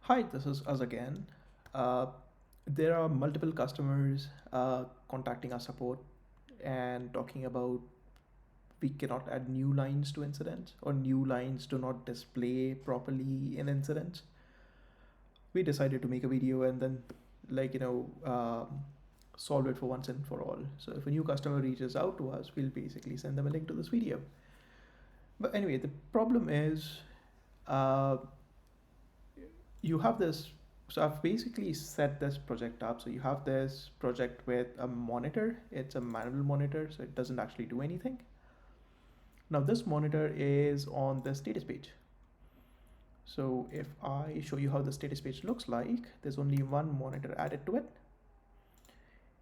Hi, this is us again. Uh, there are multiple customers contacting our support and talking about we cannot add new lines to incidents or new lines do not display properly in incidents. We decided to make a video and then, like, solve it for once and for all. So if a new customer reaches out to us, we'll basically send them a link to this video. But anyway, the problem is uh, you have this. So I've basically set this project up. So you have this project with a monitor. It's a manual monitor, so it doesn't actually do anything. Now this monitor is on the status page. So if I show you how the status page looks like, there's only one monitor added to it.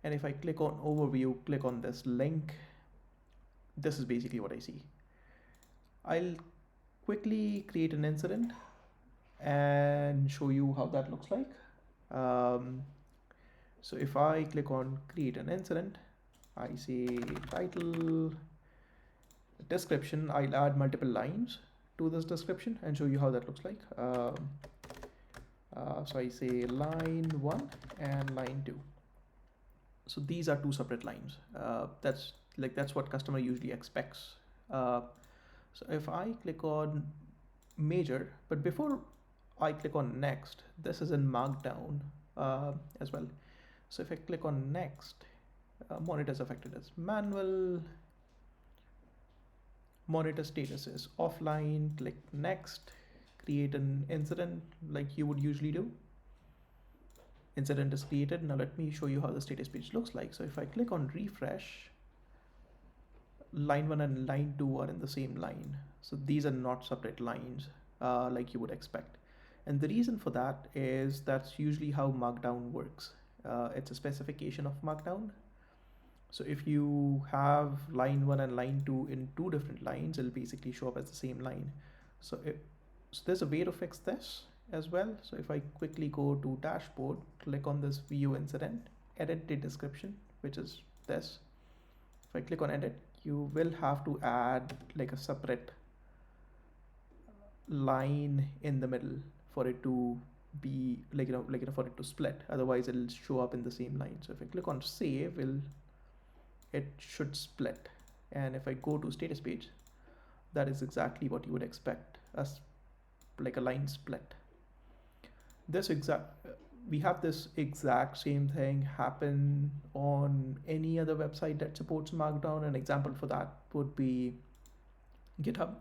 And if I click on overview, click on this link, this is basically what I see. I'll quickly create an incident and show you how that looks like. Um, so if I click on create an incident, I say title, description, I'll add multiple lines to this description and show you how that looks like. So I say line 1 and line 2. So these are two separate lines. That's what customer usually expects. So if I click on major, but before I click on next, this is in markdown as well. So if I click on next, monitor is affected as manual, monitor status is offline, click next, create an incident like you would usually do. Incident is created. Now let me show you how the status page looks like. So if I click on refresh, line 1 and line 2 are in the same line. So these are not separate lines like you would expect. And the reason for that is that's usually how markdown works. It's a specification of markdown. So if you have line 1 and line 2 in two different lines, it'll basically show up as the same line. So there's a way to fix this as well. So if I quickly go to dashboard, click on this view incident, edit the description, which is this. If I click on edit, you will have to add like a separate line in the middle for it to be for it to split. Otherwise it'll show up in the same line. So if I click on save, it should split. And if I go to status page, that is exactly what you would expect, as like a line split. We have this exact same thing happen on any other website that supports markdown. An example for that would be GitHub.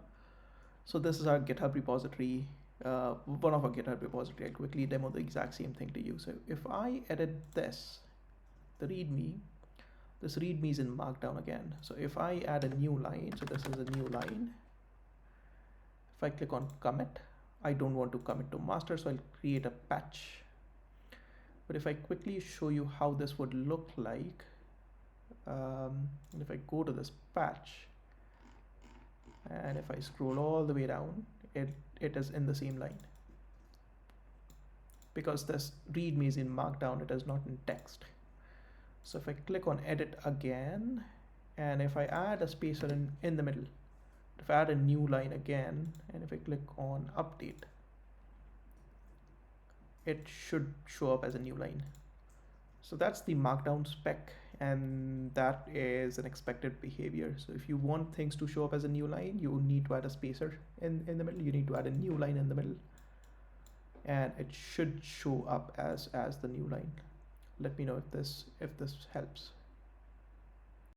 So this is our GitHub repository, one of our GitHub repository. I'll quickly demo the exact same thing to you. So if I edit this, the readme, this readme is in markdown again. So if I add a new line, so this is a new line. If I click on commit, I don't want to commit to master, so I'll create a patch. But if I quickly show you how this would look like, if I go to this patch, and if I scroll all the way down, it is in the same line. Because this readme is in markdown, it is not in text. So if I click on edit again, and if I add a spacer in the middle, if I add a new line again, and if I click on update, it should show up as a new line. So that's the markdown spec, and that is an expected behavior. So if you want things to show up as a new line, you need to add a spacer in the middle. You need to add a new line in the middle, and it should show up as the new line. Let me know if this helps.